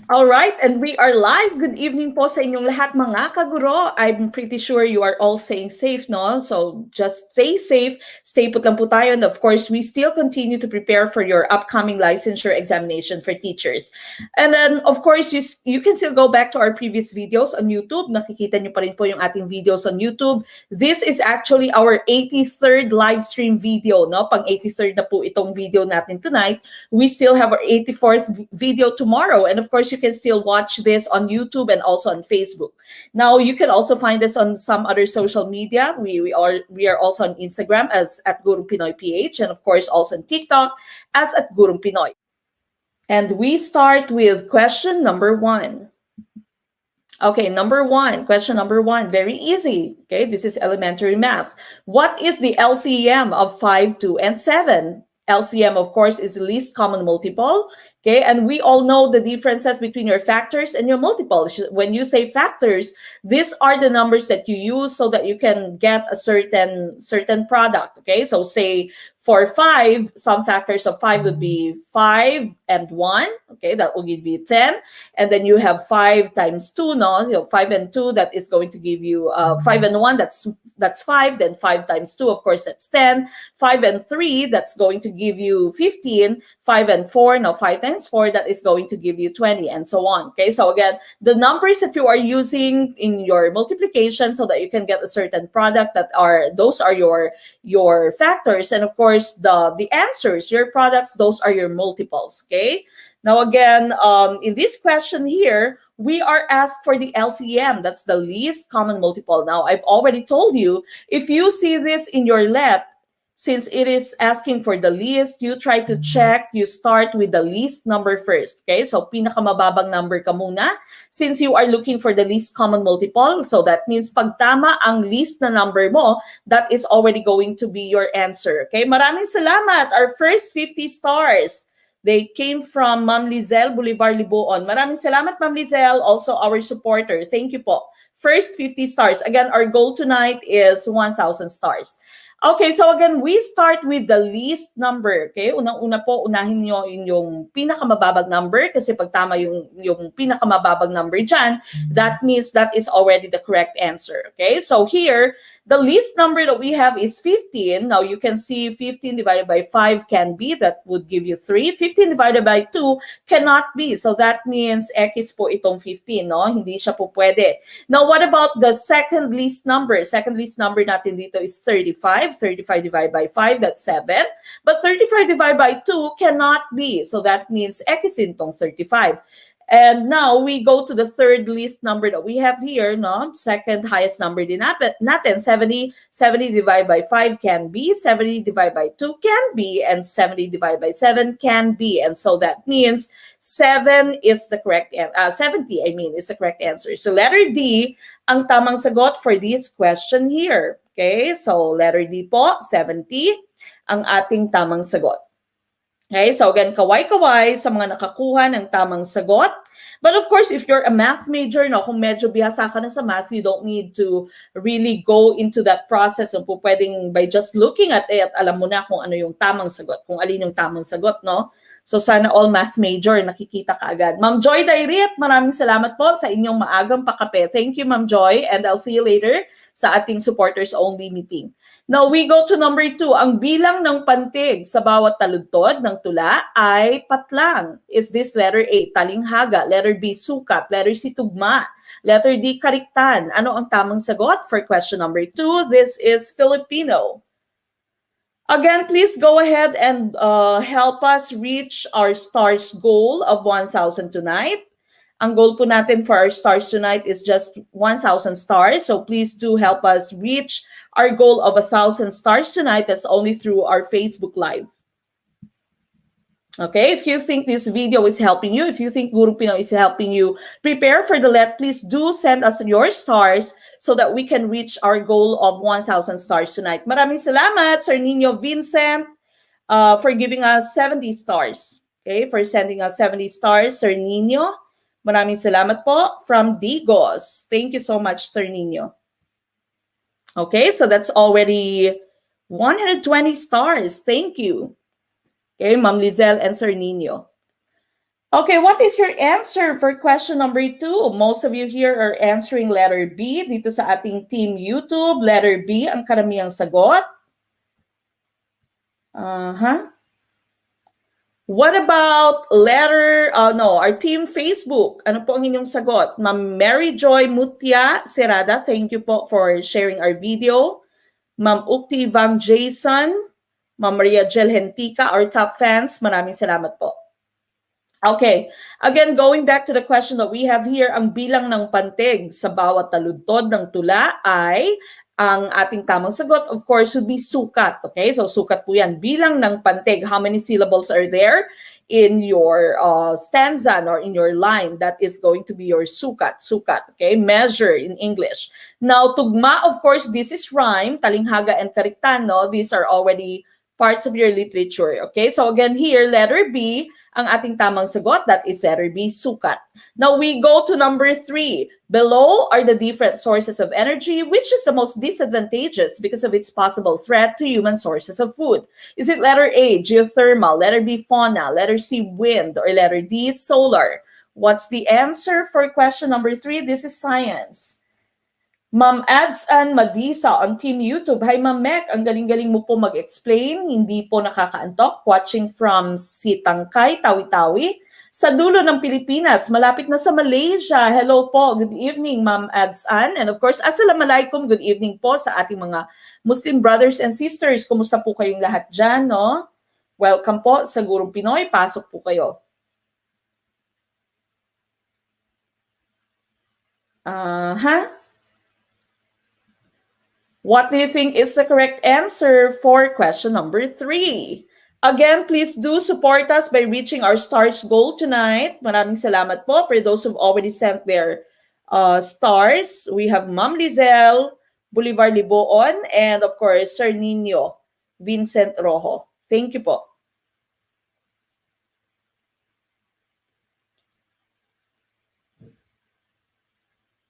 All right, and we are live. Good evening po sa inyong lahat mga kaguro. I'm pretty sure you are all staying safe, no? So just stay safe, stay put lang po tayo. And of course, we still continue to prepare for your upcoming licensure examination for teachers. And then, of course, you can still go back to our previous videos on YouTube. Nakikita niyo pa rin po yung ating videos on YouTube. This is actually our 83rd live stream video, no? Pang 83rd na po itong video natin tonight. We still have our 84th video tomorrow. And of course, you can still watch this on YouTube and also on Facebook. Now, you can also find us on some other social media. We are also on Instagram as at gurongpinoy.ph, and of course also on TikTok as at gurongpinoy. And we start with question number 1. Okay, question number one, very easy. Okay, this is elementary math. What is the LCM of 5, 2, and 7? LCM, of course, is the least common multiple. Okay, and we all know the differences between your factors and your multiples. When you say factors, these are the numbers that you use so that you can get a certain product. Okay, so say for 5, some factors of 5 would be 5 and 1. Okay, that will give you 10. And then you have 5 times 2, no? So 5 and 2, that is going to give you 5 and 1, that's 5. Then 5 times 2, of course, that's 10. 5 and 3, that's going to give you 15. 5 and 4, no, 5 times 4, that is going to give you 20, and so on. Okay, so again, the numbers that you are using in your multiplication so that you can get a certain product, those are your factors, and of course the answers, your products, those are your multiples. Okay, now again, in this question here, we are asked for the LCM. That's the least common multiple. Now, I've already told you, if you see this in your let, since it is asking for the least, you try to check, you start with the least number first. Okay, so pinakamababang number ka muna. Since you are looking for the least common multiple, so that means pag tama ang least na number mo, that is already going to be your answer. Okay, maraming salamat. Our first 50 stars, they came from Ma'am Rizal, Bolivar, Libuon. Maraming salamat, Ma'am Rizal, also our supporter. Thank you po. First 50 stars. Again, our goal tonight is 1,000 stars. Okay, so again, we start with the least number. Okay, unang-una po, unahin nyo yung pinakamababang number kasi pag tama yung pinakamababang number dyan, that means that is already the correct answer. Okay, so here, the least number that we have is 15. Now, you can see 15 divided by 5 can be, that would give you 3. 15 divided by 2 cannot be. So that means X po itong 15, no? Hindi siya po pwede. Now, what about the second least number? Second least number natin dito is 35. 35 divided by 5, that's 7. But 35 divided by 2 cannot be. So that means X itong 35. And now we go to the third least number that we have here, no? Second highest number din natin, 70. 70 divided by 5 can be, 70 divided by 2 can be, and 70 divided by 7 can be. And so that means 7 is the correct, 70, I mean, is the correct answer. So letter D, ang tamang sagot for this question here. Okay, so letter D po, 70, ang ating tamang sagot. Okay, so again, kaway-kaway sa mga nakakuha ng tamang sagot. But of course, if you're a math major, no, kung medyo bihasa ka na sa math, you don't need to really go into that process. So po pwedeng by just looking at it, alam mo na kung ano yung tamang sagot, kung alin yung tamang sagot, no? So sana all math major, nakikita ka agad. Ma'am Joy Dairit, maraming salamat po sa inyong maagang pakape. Thank you, Ma'am Joy, and I'll see you later sa ating supporters only meeting. Now, we go to number 2. Ang bilang ng pantig sa bawat taludtod ng tula ay patlang. Is this letter A, talinghaga? Letter B, sukat? Letter C, tugma? Letter D, kariktan? Ano ang tamang sagot for question number 2? This is Filipino. Again, please go ahead and help us reach our stars goal of 1,000 tonight. Ang goal po natin for our stars tonight is just 1,000 stars. So please do help us reach our goal of 1,000 stars tonight. That's only through our Facebook Live. Okay, if you think this video is helping you, if you think Gurong Pinoy is helping you prepare for the let, please do send us your stars so that we can reach our goal of 1,000 stars tonight. Maraming salamat, Sir Nino Vincent, for giving us 70 stars. Okay, for sending us 70 stars, Sir Nino. Maraming salamat po from Digos. Thank you so much, Sir Nino. Okay, so that's already 120 stars. Thank you. Okay, Ma'am Lizelle and Sir Nino. Okay, what is your answer for question number 2? Most of you here are answering letter B. Dito sa ating team YouTube, letter B ang karamihang sagot. What about our team Facebook? Ano po ang inyong sagot? Ma'am Mary Joy Mutia Serada, thank you po for sharing our video. Ma'am Ukti Van Jason, Ma'am Maria Jel Hentica, our top fans, maraming salamat po. Okay, again, going back to the question that we have here, ang bilang ng pantig sa bawat taludtod ng tula ay, ang ating tamang sagot, of course, would be sukat. Okay, so sukat po yan. Bilang ng pantig, how many syllables are there in your stanza or in your line? That is going to be your sukat. Sukat, okay? Measure in English. Now, tugma, of course, this is rhyme. Talinghaga and kariktan, no? These are already parts of your literature. Okay, so again here, letter B, ang ating tamang sagot, that is letter B, sukat. Now we go to number 3. Below are the different sources of energy. Which is the most disadvantageous because of its possible threat to human sources of food? Is it letter A, geothermal, letter B, fauna, letter C, wind, or letter D, solar? What's the answer for question number 3? This is science. Ma'am Ads and Madisa on Team YouTube. Hi, Ma'am Mek. Ang galing-galing mo po mag-explain. Hindi po nakakaantok. Watching from Sitangkay, Tawi-Tawi. Sa dulo ng Pilipinas, malapit na sa Malaysia. Hello po. Good evening, Ma'am Ads Ann. And of course, Assalamualaikum. Good evening po sa ating mga Muslim brothers and sisters. Kumusta po kayong lahat dyan, no? Welcome po sa Gurong Pinoy. Pasok po kayo. What do you think is the correct answer for question number 3? Again, please do support us by reaching our stars goal tonight. Maraming salamat po for those who've already sent their stars. We have Ma'am Rizal, Bolivar Liboon, and of course, Sir Nino Vincent Rojo. Thank you po.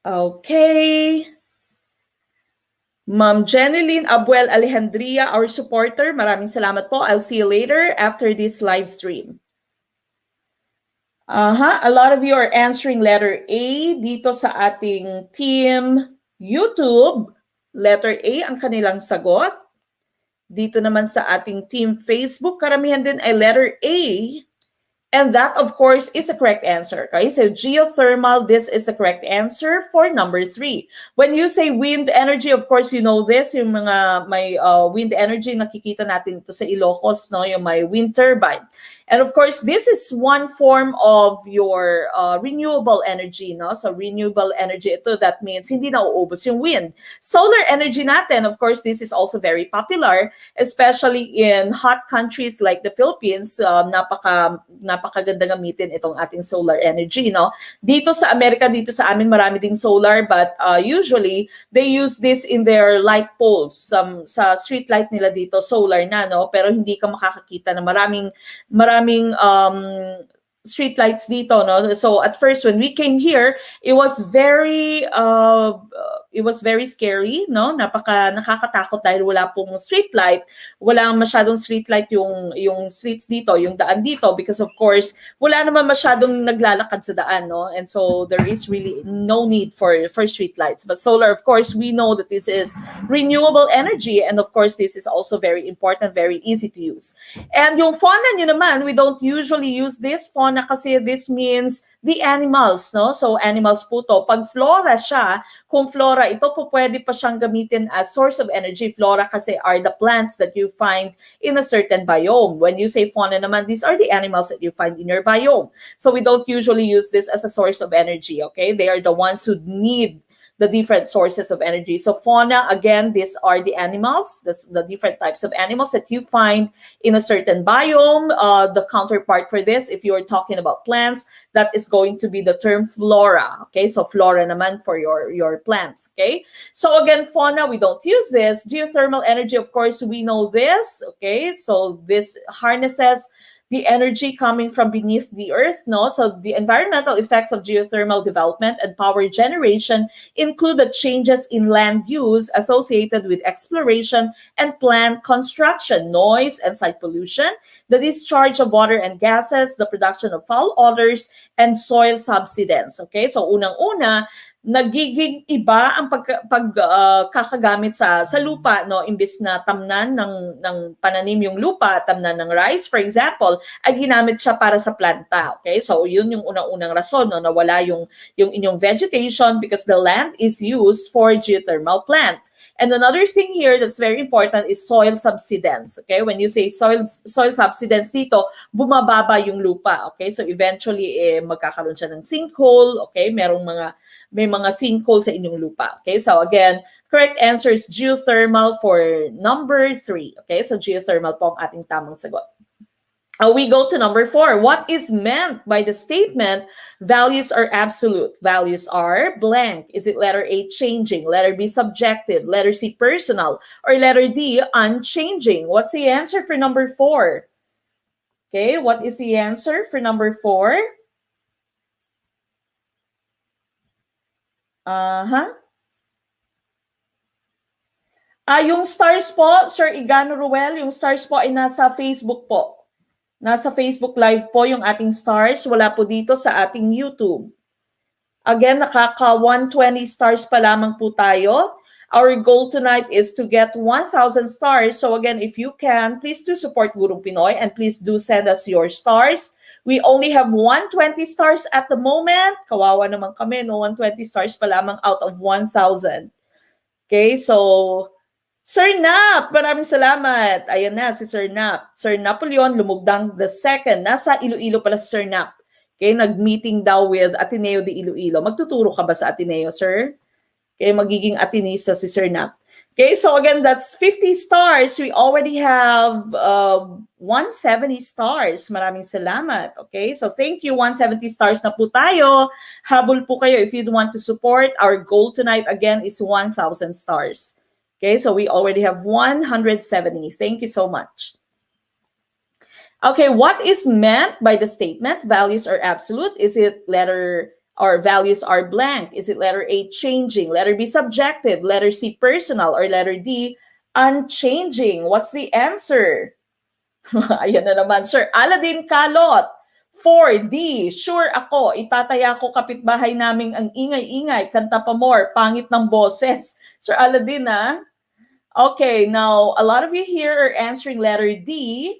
Okay. Ma'am Jeneline Abuel Alejandria, our supporter, maraming salamat po. I'll see you later after this live stream. A lot of you are answering letter A dito sa ating team YouTube. Letter A ang kanilang sagot. Dito naman sa ating team Facebook, karamihan din ay letter A. And that, of course, is the correct answer. Okay, so geothermal, this is the correct answer for number 3. When you say wind energy, of course, you know this, yung mga may wind energy, nakikita natin ito sa Ilocos, no, yung may wind turbine. And of course, this is one form of your renewable energy, no? So renewable energy ito, that means hindi na uubos yung wind. Solar energy natin, of course, this is also very popular, especially in hot countries like the Philippines. Napakaganda gamitin itong ating solar energy, no? Dito sa Amerika, dito sa amin, marami ding solar, but usually they use this in their light poles. Sa street light nila dito, solar na, no? Pero hindi ka makakakita na maraming street lights dito, no? So at first when we came here, it was very scary, no? Nakakatakot dahil wala pong street light, wala masyadong street light yung streets dito, yung daan dito, because of course wala naman masyadong naglalakad sa daan, no? And so there is really no need for street lights. But solar, of course, we know that this is renewable energy, and of course this is also very important, very easy to use. And yung fauna nyo naman, we don't usually use this fauna kasi this means the animals, no? So animals po to. Pag flora siya, kung flora, ito po pwede pa siyang gamitin as source of energy. Flora kasi are the plants that you find in a certain biome. When you say fauna naman, these are the animals that you find in your biome. So we don't usually use this as a source of energy, okay? They are the ones who need the different sources of energy. So fauna, again, these are the animals, the different types of animals that you find in a certain biome. The counterpart for this, if you are talking about plants, that is going to be the term flora. Okay, so flora naman for your plants. Okay, so again, fauna, we don't use this. Geothermal energy, of course, we know this. Okay, so this harnesses the energy coming from beneath the earth, no? So the environmental effects of geothermal development and power generation include the changes in land use associated with exploration and plant construction, noise and site pollution, the discharge of water and gases, the production of foul odors, and soil subsidence. Okay, so unang-una, nagiging iba ang pagkakagamit sa lupa, no, imbis na tamnan ng pananim yung lupa, tamnan ng rice for example, ay ginamit siya para sa planta. Okay, so yun yung unang-unang rason, no, nawala yung inyong vegetation because the land is used for geothermal plant. And another thing here that's very important is soil subsidence. Okay, when you say soil subsidence dito, bumababa yung lupa. Okay, so eventually magkakaroon siya ng sinkhole. Okay, may mga sinkhole sa inyong lupa. Okay, so again, correct answer is geothermal for number 3. Okay, so geothermal po ang ating tamang sagot. We go to number 4. What is meant by the statement, values are absolute? Values are blank. Is it letter A, changing, letter B, subjective, letter C, personal, or letter D, unchanging? What's the answer for number 4? Okay, what is the answer for number 4? Yung stars po, Sir Igano Ruel, yung stars po ay nasa Facebook po. Nasa Facebook Live po yung ating stars. Wala po dito sa ating YouTube. Again, nakaka 120 stars pa lamang po tayo. Our goal tonight is to get 1,000 stars. So again, if you can, please do support Gurong Pinoy and please do send us your stars. We only have 120 stars at the moment. Kawawa naman kami, no? 120 stars pa lamang out of 1,000. Okay, so Sir Nap, maraming salamat. Ayan na, si Sir Nap. Sir Napoleon Lumugdang II. Nasa Iloilo pala si Sir Nap. Okay, nag-meeting daw with Ateneo de Iloilo. Magtuturo ka ba sa Ateneo, sir? Okay, magiging Atenista si Sir Nap. Okay, so again, that's 50 stars. We already have 170 stars. Maraming salamat. Okay, so thank you. 170 stars na po tayo. Habol po kayo if you want to support. Our goal tonight, again, is 1,000 stars. Okay, so we already have 170. Thank you so much. Okay, what is meant by the statement, values are absolute? Is it letter or values are blank? Is it letter A, changing, letter B, subjective, letter C, personal, or letter D, unchanging? What's the answer? Ayan na naman, Sir Aladdin Kalot. 4D, sure ako, itataya ko kapitbahay naming ang ingay-ingay, kanta pa more, pangit ng boses. Sir Aladdin, ah? Okay, now, a lot of you here are answering letter D.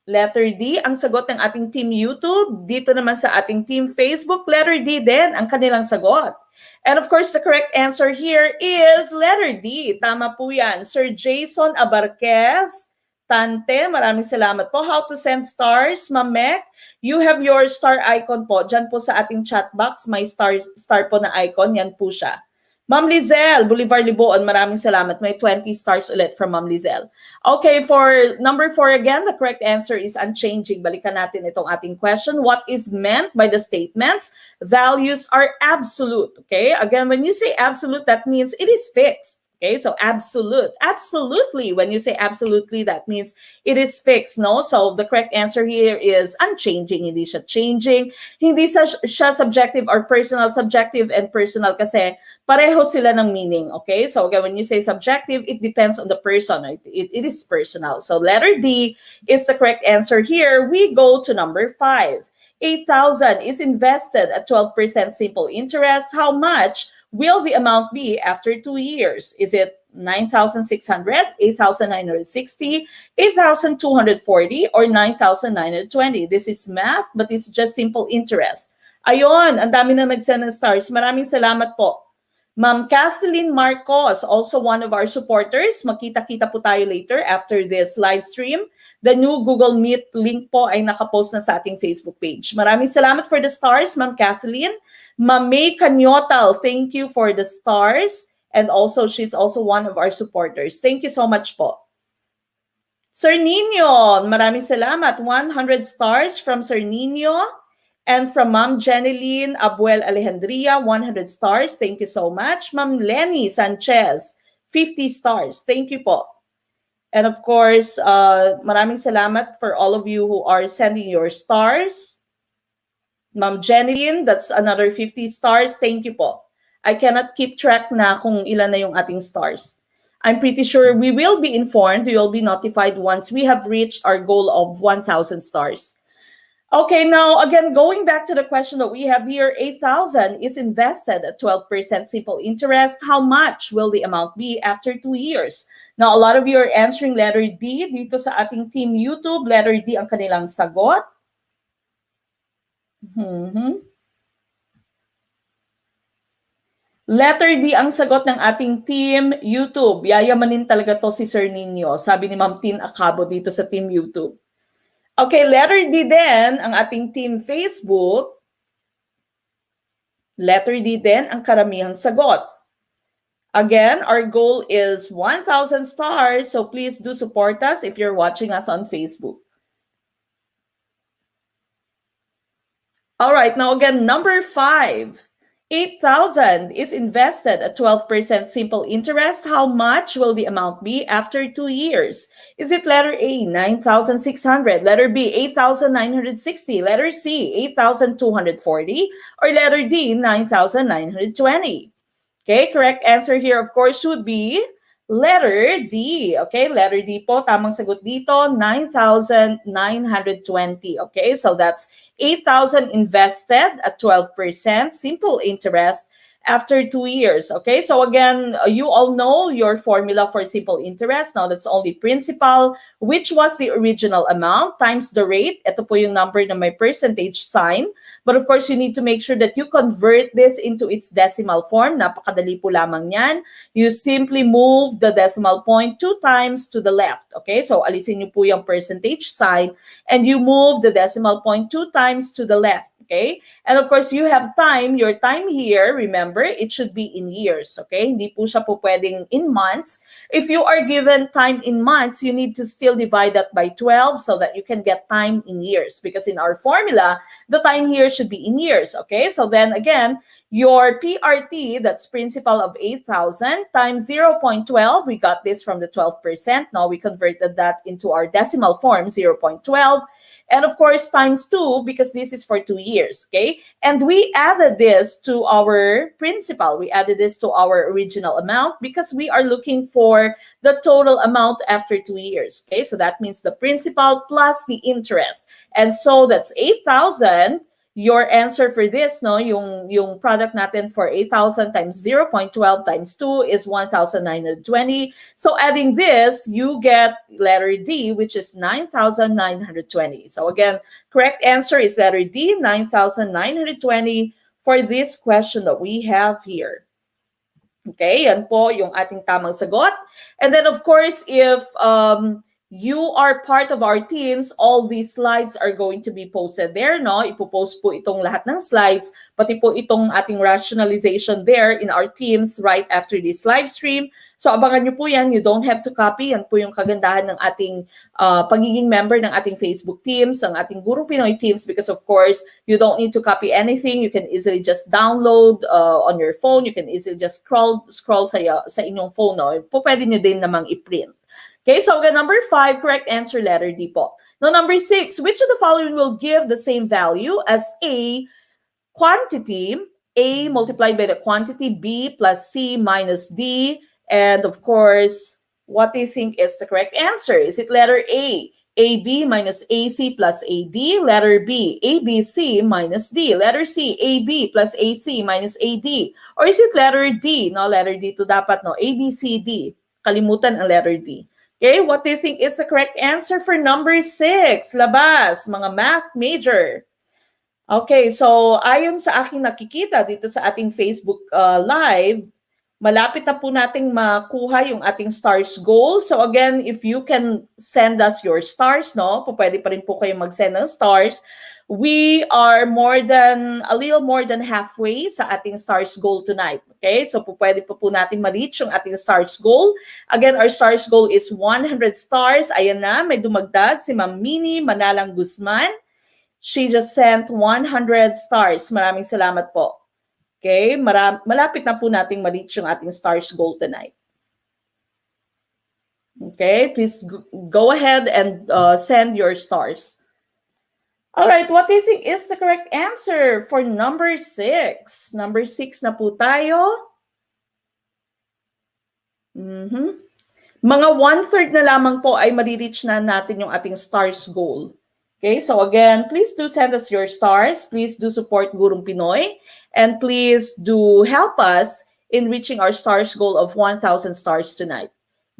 Letter D, ang sagot ng ating Team YouTube. Dito naman sa ating Team Facebook, letter D din ang kanilang sagot. And of course, the correct answer here is letter D. Tama po yan. Sir Jason Abarquez, Tante, maraming salamat po. How to send stars, Ma'am Mek? You have your star icon po. Diyan po sa ating chat box, may star po na icon. Yan po siya. Ma'am Lizelle, Bolivar Liboon, maraming salamat. May 20 stars ulit from Ma'am Lizelle. Okay, for number 4 again, the correct answer is unchanging. Balikan natin itong ating question. What is meant by the statements? Values are absolute. Okay, again, when you say absolute, that means it is fixed. Okay, so absolute. Absolutely. When you say absolutely, that means it is fixed, no? So the correct answer here is unchanging. Hindi siya changing. Hindi siya subjective or personal. Subjective and personal kasi pareho sila ng meaning. Okay, so again, when you say subjective, it depends on the person. It is personal. So letter D is the correct answer here. We go to number 5. 8,000 is invested at 12% simple interest. How much will the amount be after 2 years? Is it 9,600, 8,960, 8,240, or 9,920? This is math, but it's just simple interest. Ayon, ang dami na nagsend ng stars. Maraming salamat po. Ma'am Kathleen Marcos, also one of our supporters. Magkita-kita po tayo later after this live stream. The new Google Meet link po ay nakapost na sa ating Facebook page. Maraming salamat for the stars, Ma'am Kathleen. Ma'am May Canyotal, thank you for the stars. And also, she's also one of our supporters. Thank you so much po. Sir Nino, maraming salamat. 100 stars from Sir Nino. And from Ma'am Jeneline Abuel Alejandria, 100 stars. Thank you so much. Ma'am Lenny Sanchez, 50 stars. Thank you po. And of course, maraming salamat for all of you who are sending your stars. Ma'am Jeneline, that's another 50 stars. Thank you po. I cannot keep track na kung ilan na yung ating stars. I'm pretty sure we will be informed, we will be notified once we have reached our goal of 1,000 stars. Okay, now again, going back to the question that we have here, 8,000 is invested at 12% simple interest. How much will the amount be after 2 years? Now, a lot of you are answering letter D dito sa ating Team YouTube. Letter D ang kanilang sagot. Letter D ang sagot ng ating Team YouTube. Yayamanin talaga to si Sir Nino, sabi ni Ma'am Tin Acabo dito sa Team YouTube. Okay, letter D din ang ating Team Facebook. Letter D din ang karamihang sagot. Again, our goal is 1,000 stars, so please do support us if you're watching us on Facebook. All right, now again, number 5. 8,000 is invested at 12% simple interest. How much will the amount be after 2 years? Is it letter A, 9,600, letter B, 8,960, letter C, 8,240, or letter D, 9,920? Okay, correct answer here, of course, should be letter D. Okay, letter D po, tamang sagot dito, 9,920. Okay, so that's 8,000 invested at 12% simple interest after 2 years. Okay, so again, you all know your formula for simple interest. Now, that's only principal, which was the original amount, times the rate. Ito po yung number na may percentage sign. But of course, you need to make sure that you convert this into its decimal form. Napakadali po lamang yan. You simply move the decimal point 2 times to the left. Okay, so alisin niyo po yung percentage sign and you move the decimal point 2 times to the left. Okay, and of course, you have time. Your time here, remember, it should be in years. Okay, hindi po siya po pwedeng in months. If you are given time in months, you need to still divide that by 12 so that you can get time in years. Because in our formula, the time here should be in years. Okay, so then again, your PRT, that's principal of 8,000 times 0.12. We got this from the 12%. Now we converted that into our decimal form, 0.12. And of course, times 2, because this is for 2 years, okay? And we added this to our principal. We added this to our original amount because we are looking for the total amount after 2 years, okay? So that means the principal plus the interest. And so that's 8,000. Your answer for this, no, yung product natin for 8,000 times 0.12 times 2 is 1,920. So adding this, you get letter D, which is 9,920. So again, correct answer is letter D, 9,920 for this question that we have here. Okay, yan po yung ating tamang sagot. And then of course, if you are part of our teams, all these slides are going to be posted there, no? Ipopost po itong lahat ng slides, pati po itong ating rationalization there in our teams right after this live stream. So abangan nyo po yan. You don't have to copy. Yan po yung kagandahan ng ating pagiging member ng ating Facebook teams, ang ating Gurong Pinoy teams, because of course, you don't need to copy anything. You can easily just download on your phone. You can easily just scroll sa inyong phone, no? Po pwede nyo din namang i-print. Okay, so again, number 5, correct answer, letter D po. Now, number 6, which of the following will give the same value as A, quantity, A multiplied by the quantity, B plus C minus D, and of course, what do you think is the correct answer? Is it letter A, AB minus AC plus AD, letter B, ABC minus D, letter C, AB plus AC minus AD, or is it letter D? No, letter D to dapat, no, ABCD. Kalimutan ang letter D. Okay, what do you think is the correct answer for number 6? Labas, mga math major. Okay, so ayon sa aking nakikita dito sa ating Facebook Live, malapit na po nating makuha yung ating stars goal. So again, if you can send us your stars, no? Pwede pa rin po kayo mag-send ng stars. We are a little more than halfway sa ating stars goal tonight. Okay, so pwede po natin ma-reach yung ating stars goal. Again, our stars goal is 100 stars. Ayan na, may dumagdag si Ma'am Mini Manalang Guzman. She just sent 100 stars. Maraming salamat po. Okay, malapit na po nating ma-reach yung ating stars goal tonight. Okay, please go ahead and send your stars. All right, what do you think is the correct answer for number 6? Number 6 na po tayo. Mga 1/3 na lamang po ay marireach na natin yung ating stars goal. Okay, so again, please do send us your stars. Please do support Gurong Pinoy. And please do help us in reaching our stars goal of 1,000 stars tonight.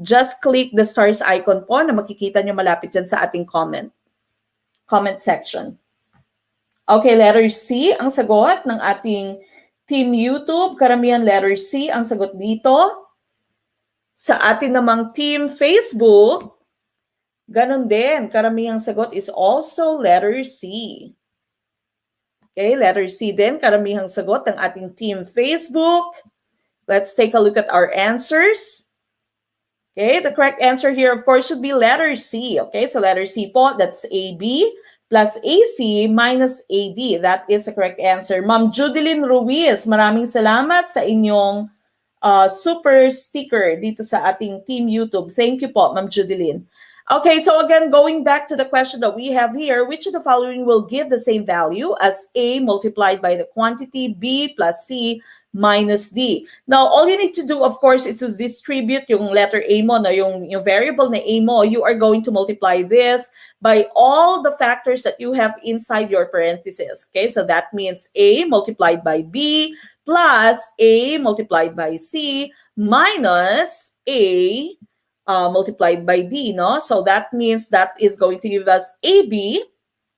Just click the stars icon po na makikita nyo malapit dyan sa ating comment section. Okay, letter C ang sagot ng ating Team YouTube. Karamihan letter C ang sagot dito. Sa atin namang Team Facebook, ganun din. Karamihang sagot is also letter C. Okay, letter C din. Karamihang sagot ng ating Team Facebook. Let's take a look at our answers. Okay, the correct answer here, of course, should be letter C. Okay, so letter C po, that's AB plus AC minus AD. That is the correct answer. Ma'am Judeline Ruiz, maraming salamat sa inyong super sticker dito sa ating Team YouTube. Thank you po, Ma'am Judeline. Okay, so again, going back to the question that we have here, which of the following will give the same value as A multiplied by the quantity B plus C minus D? Now, all you need to do, of course, is to distribute yung letter A mo, no, yung variable na A mo. You are going to multiply this by all the factors that you have inside your parentheses. Okay, so that means A multiplied by B plus A multiplied by C minus A multiplied by D, no? So that means that is going to give us AB.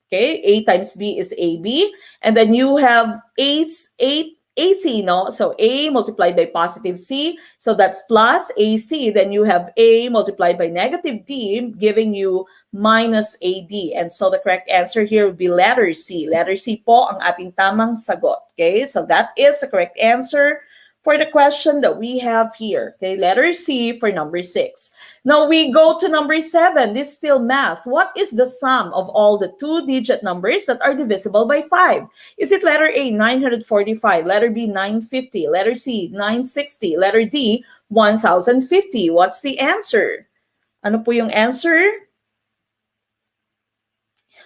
Okay, A times B is AB. And then you have AC, no? So A multiplied by positive C. So that's plus AC. Then you have A multiplied by negative D, giving you minus AD. And so the correct answer here would be letter C. Letter C po ang ating tamang sagot. Okay, so that is the correct answer for the question that we have here. Okay, letter C for number 6. Now we go to number 7. This is still math. What is the sum of all the 2-digit numbers that are divisible by 5? Is it letter A, 945, letter B, 950, letter C, 960, letter D, 1050? What's the answer? Ano po yung answer?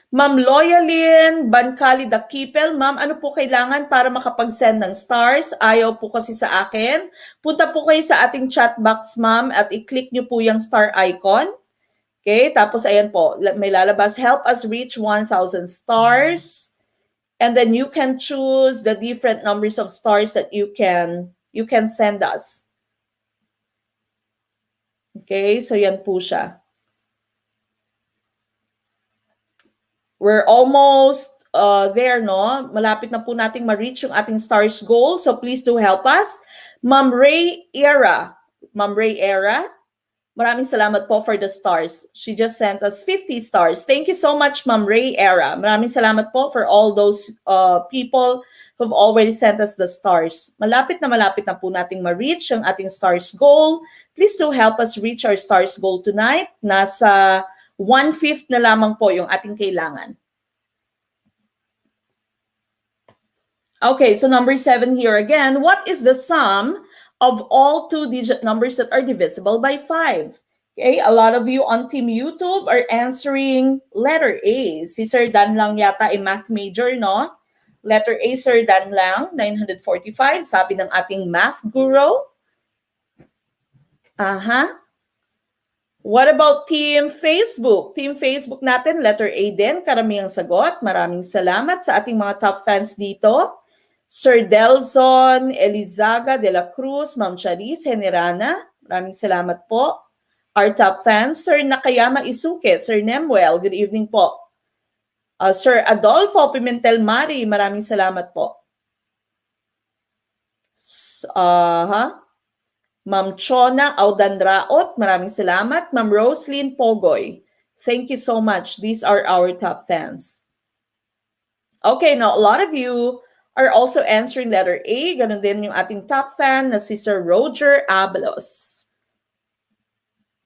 Ma'am Loyalin Bancali Dakipel, ma'am, ano po kailangan para makapag-send ng stars? Ayaw po kasi sa akin. Punta po kayo sa ating chat box, ma'am, at i-click nyo po yung star icon. Okay, tapos ayan po, may lalabas, help us reach 1,000 stars. And then you can choose the different numbers of stars that you can send us. Okay, so yan po siya. We're almost there, no? Malapit na po nating ma-reach yung ating stars goal. So please do help us. Ma'am Ray Era. Ma'am Ray Era, maraming salamat po for the stars. She just sent us 50 stars. Thank you so much, Ma'am Ray Era. Maraming salamat po for all those people who've already sent us the stars. Malapit na po nating ma-reach yung ating stars goal. Please do help us reach our stars goal tonight. Nasa 1/5 na lamang po yung ating kailangan. Okay, so number 7 here again. What is the sum of all 2-digit numbers that are divisible by 5? Okay, a lot of you on Team YouTube are answering letter A. Si Sir Dan lang yata ay math major, no? Letter A, Sir Dan lang, 945. Sabi ng ating math guru. What about Team Facebook? Team Facebook natin, letter A din, karamihang sagot. Maraming salamat sa ating mga top fans dito. Sir Delzon, Elizaga de la Cruz, Ma'am Charis, Generana, maraming salamat po. Our top fans, Sir Nakayama Isuke, Sir Nemuel, good evening po. Sir Adolfo Pimentel Mari, maraming salamat po. Ma'am Chona Audanraot, maraming salamat. Ma'am Roslyn Pogoy, thank you so much. These are our top fans. Okay, now a lot of you are also answering letter A. Ganun din yung ating top fan na si Sir Roger Abalos.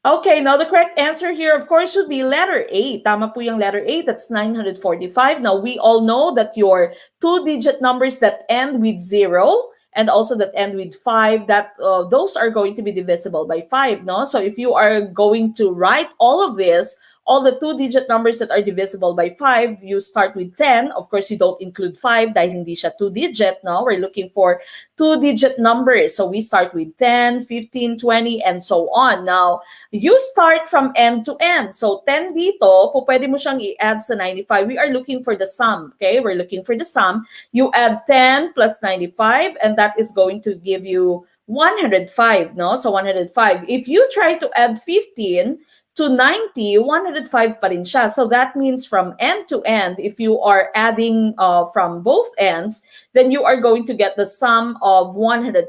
Okay, now the correct answer here, of course, should be letter A. Tama po yung letter A. That's 945. Now, we all know that your 2-digit numbers that end with 0 and also that end with 5, that those are going to be divisible by 5, no? So if you are going to write all of this, all the 2-digit numbers that are divisible by 5, you start with 10. Of course, you don't include 5 dahil hindi siya 2-digit, no? We're looking for 2-digit numbers. So we start with 10, 15, 20, and so on. Now, you start from end to end. So 10 dito, pwede mo siyang i-add sa 95. We are looking for the sum, okay? We're looking for the sum. You add 10 plus 95, and that is going to give you 105, no? So 105. If you try to add 15 to 90, 105 pa rin siya. So that means from end to end, if you are adding from both ends, then you are going to get the sum of 105.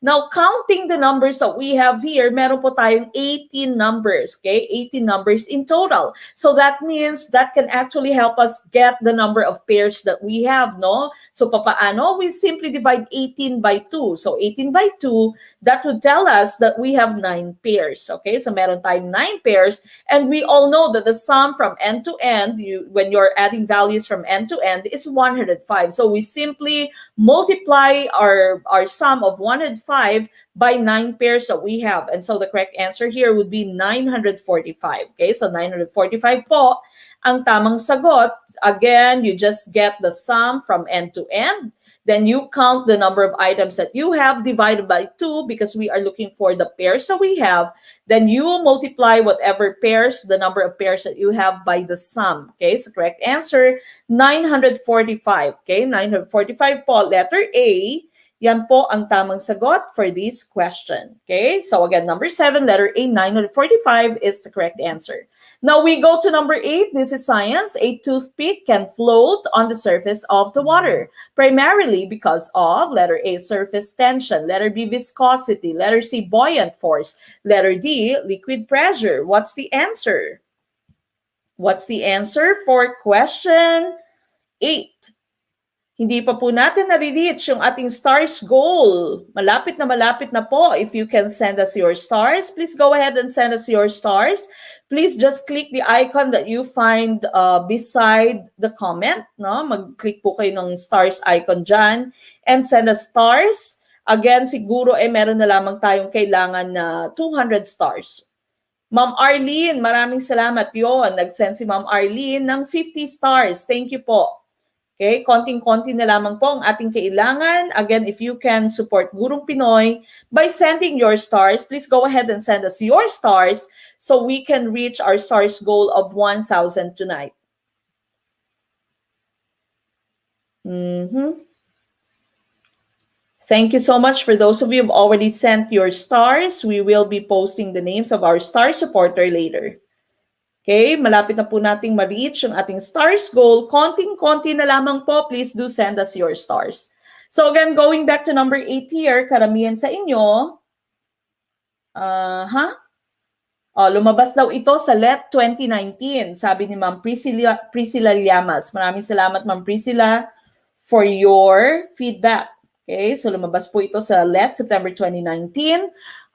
Now, counting the numbers that we have here, meron po tayong 18 numbers, okay? 18 numbers in total. So that means that can actually help us get the number of pairs that we have, no? So papaano? We simply divide 18 by 2. So 18 by 2, that would tell us that we have 9 pairs, okay? So meron tayong 9 pairs, and we all know that the sum from end to end, when you're adding values from end to end, is 105. So we simply multiply our sum of 105 by 9 pairs that we have. And so the correct answer here would be 945. Okay, so 945 po ang tamang sagot. Again, you just get the sum from end to end. Then you count the number of items that you have divided by 2 because we are looking for the pairs that we have. Then you multiply whatever pairs, the number of pairs that you have by the sum. Okay, so correct answer, 945. Okay, 945 po, letter A. Yan po ang tamang sagot for this question. Okay, so again, number 7, letter A, 945 is the correct answer. Now we go to number 8. This is science. A toothpick can float on the surface of the water, primarily because of letter A, surface tension, letter B, viscosity, letter C, buoyant force, letter D, liquid pressure. What's the answer? What's the answer for question 8? Hindi pa po natin na-reach yung ating stars goal. Malapit na po. If you can send us your stars, please go ahead and send us your stars. Please just click the icon that you find beside the comment. No? Mag-click po kayo ng stars icon dyan and send us stars. Again, siguro meron na lamang tayong kailangan na 200 stars. Ma'am Arlene, maraming salamat yon. Nag-send si Ma'am Arlene ng 50 stars. Thank you po. Okay, konting-konti na lamang po ang ating kailangan. Again, if you can support Gurong Pinoy by sending your stars, please go ahead and send us your stars so we can reach our stars goal of 1,000 tonight. Thank you so much for those of you who have already sent your stars. We will be posting the names of our star supporter later. Okay, malapit na po nating ma-reach yung ating stars goal. Konting-konti na lamang po. Please do send us your stars. So again, going back to number 8 here, karamihan sa inyo. Lumabas daw ito sa LET 2019, sabi ni Ma'am Priscilla Llamas. Maraming salamat, Ma'am Priscilla, for your feedback. Okay, so lumabas po ito sa LET September 2019.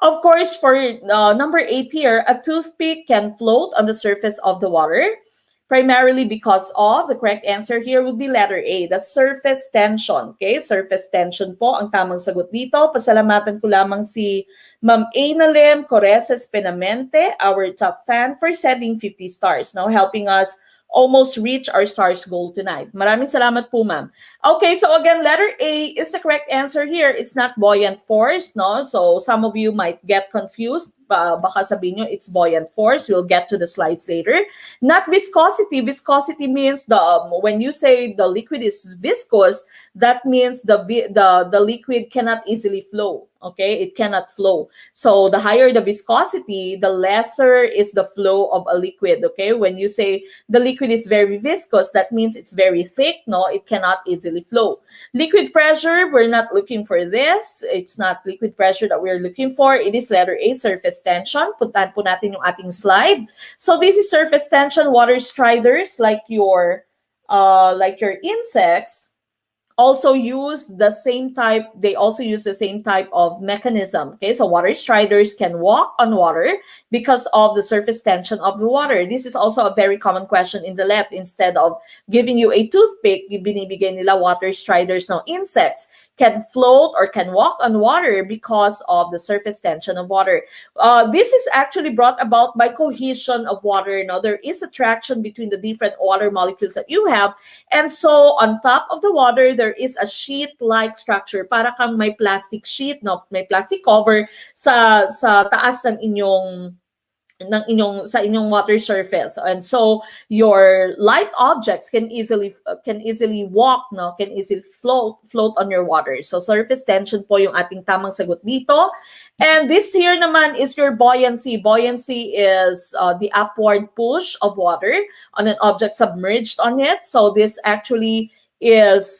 Of course, for number 8 here, a toothpick can float on the surface of the water, primarily because of, the correct answer here would be letter A, that's surface tension. Okay, surface tension po ang tamang sagot dito. Pasalamatan ko lamang si Ma'am Analem Coreses Penamente, our top fan, for sending 50 stars, now helping us almost reach our stars goal tonight. Maraming salamat po, ma'am. Okay, so again, letter A is the correct answer here. It's not buoyant force, no? So some of you might get confused. Baka sabihin nyo, it's buoyant force. We'll get to the slides later. Not viscosity. Viscosity means when you say the liquid is viscous, that means the liquid cannot easily flow. Okay, it cannot flow. So the higher the viscosity, the lesser is the flow of a liquid. Okay, when you say the liquid is very viscous, that means it's very thick. No, it cannot easily flow. Liquid pressure, we're not looking for this. It's not liquid pressure that we're looking for. It is letter A, surface tension. Puntahan po natin yung ating slide. So this is surface tension. Water striders, like your insects, also use the same type, they also use the same type of mechanism. Okay, so water striders can walk on water because of the surface tension of the water. This is also a very common question in the LET. Instead of giving you a toothpick, binibigay nila water striders, no, insects can float or can walk on water because of the surface tension of water. This is actually brought about by cohesion of water. You know, there is attraction between the different water molecules that you have, and so on top of the water there is a sheet-like structure, para kang may plastic sheet, no, may plastic cover sa taas ng inyong sa inyong water surface, and so your light objects can easily walk, no, can easily float on your water. So surface tension po yung ating tamang sagot dito. And this here naman is your buoyancy. Buoyancy is the upward push of water on an object submerged on it. So this actually is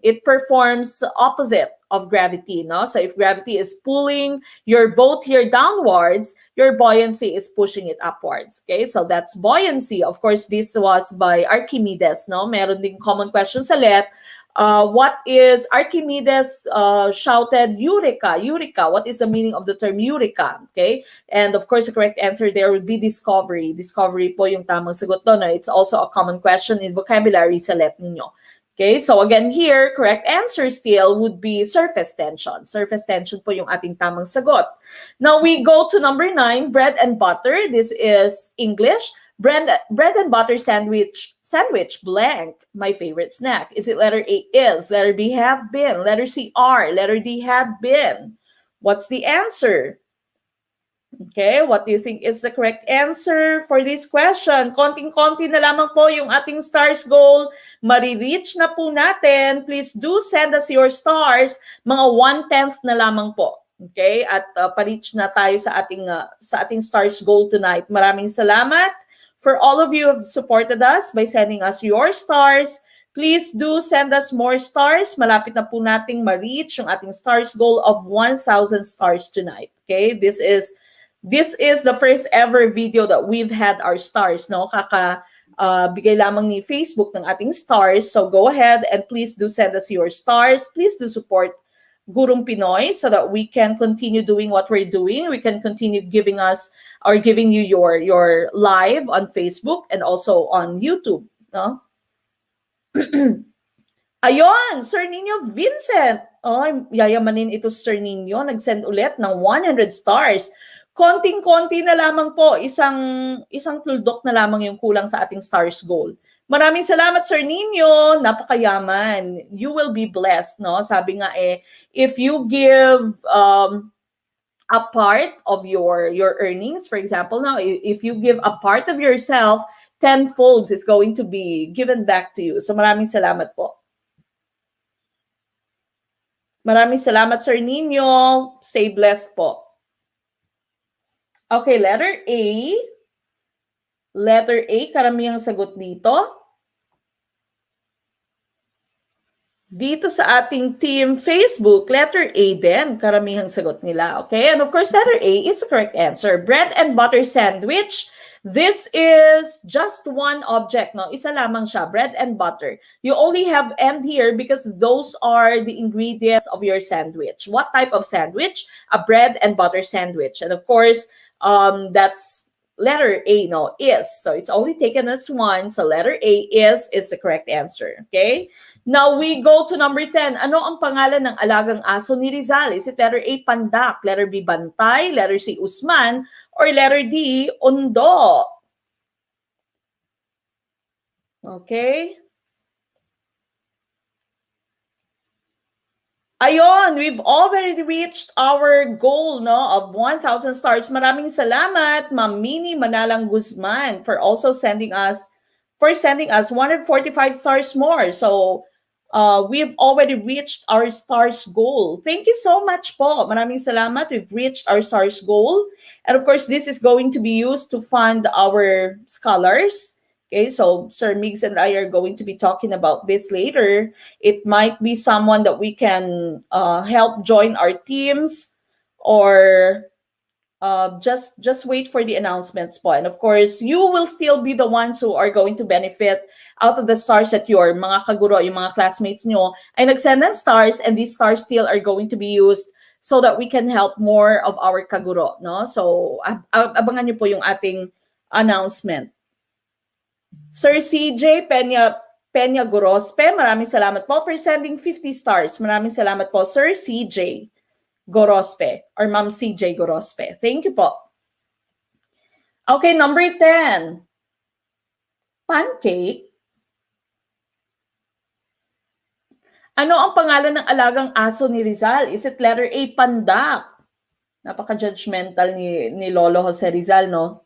it performs opposite of gravity, no? So if gravity is pulling your boat here downwards, your buoyancy is pushing it upwards. Okay, so that's buoyancy. Of course, this was by Archimedes, no? Meron ding common question sa LET. What is Archimedes shouted Eureka? Eureka. What is the meaning of the term Eureka? Okay, and of course the correct answer there would be discovery. Discovery po yung tamang sagot doon. It's also a common question in vocabulary sa LET ninyo. Okay, so again here, correct answer still would be surface tension. Surface tension po yung ating tamang sagot. Now we go to number 9, bread and butter. This is English. Bread and butter sandwich blank, my favorite snack. Is it letter A is, letter B have been, letter C are, letter D have been? What's the answer? Okay, what do you think is the correct answer for this question? Konting-konti na lamang po yung ating stars goal. Marireach na po natin. Please do send us your stars. Mga 1/10 na lamang po. Okay, at pa-reach na tayo sa ating stars goal tonight. Maraming salamat for all of you who have supported us by sending us your stars. Please do send us more stars. Malapit na po nating ma-reach yung ating stars goal of 1,000 stars tonight. Okay, this is the first ever video that we've had our stars, no? Bigay lamang ni Facebook ng ating stars. So go ahead and please do send us your stars. Please do support Gurong Pinoy so that we can continue doing what we're doing. We can continue giving you your live on Facebook and also on YouTube, no? Ayon, Sir Nino Vincent. Oh, yayamanin ito Sir Nino. Nag-send ulit ng 100 stars. Konting-konti na lamang po, isang tuldok na lamang yung kulang sa ating stars goal. Maraming salamat Sir Nino, napakayaman. You will be blessed, no? Sabi nga if you give a part of your earnings, for example, now if you give a part of yourself, 10-folds is going to be given back to you. So maraming salamat po. Maraming salamat Sir Nino. Stay blessed po. Okay, letter A. Letter A, karamihang sagot dito. Dito sa ating team Facebook, letter A din, karamihang sagot nila. Okay, and of course, letter A is the correct answer. Bread and butter sandwich. This is just one object, no? Isa lamang siya, bread and butter. You only have "and" here because those are the ingredients of your sandwich. What type of sandwich? A bread and butter sandwich. And of course, that's letter A, no, is. So it's only taken as one. So letter A is the correct answer. Okay. Now we go to number 10. Ano ang pangalan ng alagang aso ni Rizal? Is it letter A, Pandak, letter B, Bantay, letter C, Usman, or letter D, Undo? Okay. Ayon, we've already reached our goal, no, of 1,000 stars. Maraming salamat, Ma'am Mini Manalang Guzman, for also sending us 145 stars more. So we've already reached our stars goal. Thank you so much po. Maraming salamat. We've reached our stars goal. And of course, this is going to be used to fund our scholars. Okay, so Sir Migs and I are going to be talking about this later. It might be someone that we can help join our teams, or just wait for the announcements po. And of course, you will still be the ones who are going to benefit out of the stars that your mga kaguro, yung mga classmates nyo ay nagsend ng stars, and these stars still are going to be used so that we can help more of our kaguro, no? So abangan nyo po yung ating announcement. Sir CJ Peña Peña Gorospe, maraming salamat po for sending 50 stars. Maraming salamat po, Sir CJ Gorospe or Ma'am CJ Gorospe. Thank you po. Okay, number 10. Pancake. Ano ang pangalan ng alagang aso ni Rizal? Is it letter A, pandak? Napaka-judgmental ni Lolo Jose Rizal, no?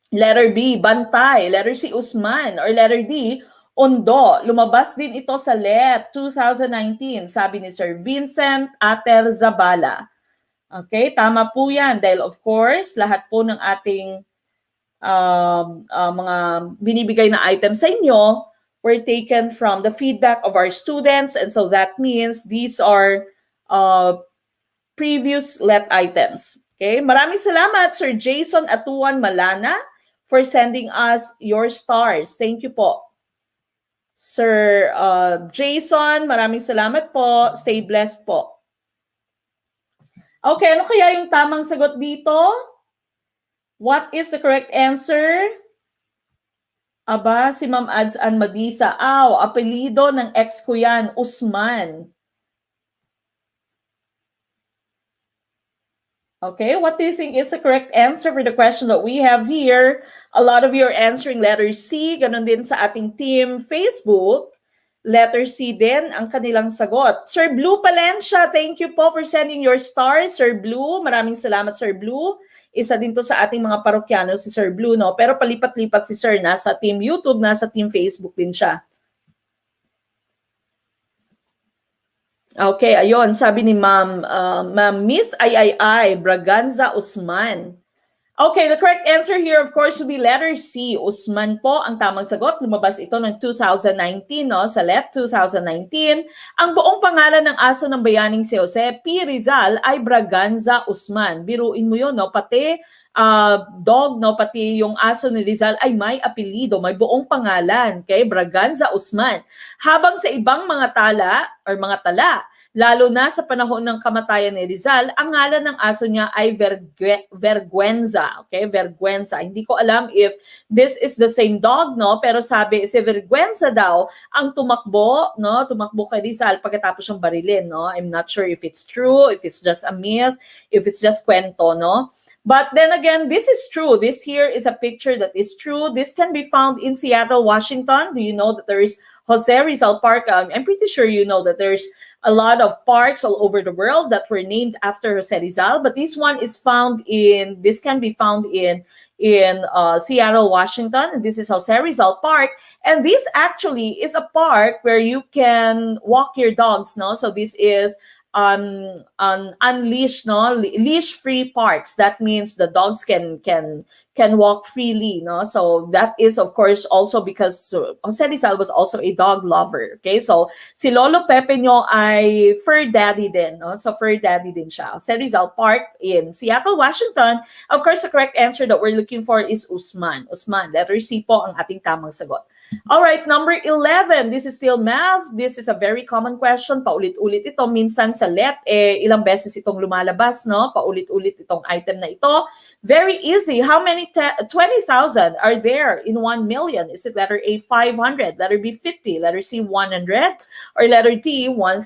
Letter B, bantay. Letter C, Usman. Or letter D, Ondo. Lumabas din ito sa LET 2019, sabi ni Sir Vincent Ater Zabala. Okay, tama po yan. Dahil of course, lahat po ng ating mga binibigay na items sa inyo were taken from the feedback of our students. And so that means these are previous LET items. Okay, maraming salamat, Sir Jason Atuan Malana, for sending us your stars. Thank you po. Sir Jason, maraming salamat po. Stay blessed po. Okay, ano kaya yung tamang sagot dito? What is the correct answer? Aba, si Ma'am Ads-An Madisa. Apelido ng ex ko yan, Usman. Okay, what do you think is the correct answer for the question that we have here? A lot of you are answering letter C. Ganon din sa ating team Facebook. Letter C din ang kanilang sagot. Sir Blue Palencia, thank you po for sending your stars. Sir Blue, maraming salamat, Sir Blue. Isa din to sa ating mga parokyano, si Sir Blue, no? Pero palipat-lipat si Sir, nasa team YouTube, nasa team Facebook din siya. Okay, ayun, sabi ni Ma'am Miss Ay, Braganza Usman. Okay, the correct answer here, of course, would be letter C. Usman po ang tamang sagot. Lumabas ito noong 2019, no? Sa LET 2019. Ang buong pangalan ng aso ng bayaning si Jose P. Rizal ay Braganza Usman. Biruin mo yun, no? Pati dog, no? Pati yung aso ni Rizal ay may apelido, may buong pangalan. Okay? Braganza Usman. Habang sa ibang mga tala or mga tala, lalo na sa panahon ng kamatayan ni Rizal, ang ngalan ng aso niya ay Vergüenza. Okay? Vergüenza. Hindi ko alam if this is the same dog, no? Pero sabi, si Vergüenza daw ang tumakbo, no? Tumakbo kay Rizal pagkatapos siyang barilin, no? I'm not sure if it's true, if it's just a myth, if it's just kwento, no? But then again, this is true. This here is a picture that is true. This can be found in Seattle, Washington. Do you know that there is Jose Rizal Park? I'm pretty sure you know that there's a lot of parks all over the world that were named after Jose Rizal. But this one is found in, this can be found in Seattle, Washington. This is Jose Rizal Park. And this actually is a park where you can walk your dogs, no? So this is unleashed, no, leash-free parks. That means the dogs can walk freely, no. So that is of course also because Jose Rizal was also a dog lover. Okay, so si Lolo Pepe nyo ay fur daddy din, no. So fur daddy din siya. Jose Rizal Park in Seattle, Washington. Of course, the correct answer that we're looking for is Usman. Usman. Letter C po ang ating tamang sagot. All right, number 11. This is still math. This is a very common question. Paulit-ulit ito. Minsan sa LET, ilang beses itong lumalabas, no? Paulit-ulit itong item na ito. Very easy. How many 20,000 are there in 1 million? Is it letter A, 500? Letter B, 50? Letter C, 100? Or letter D, 1,000?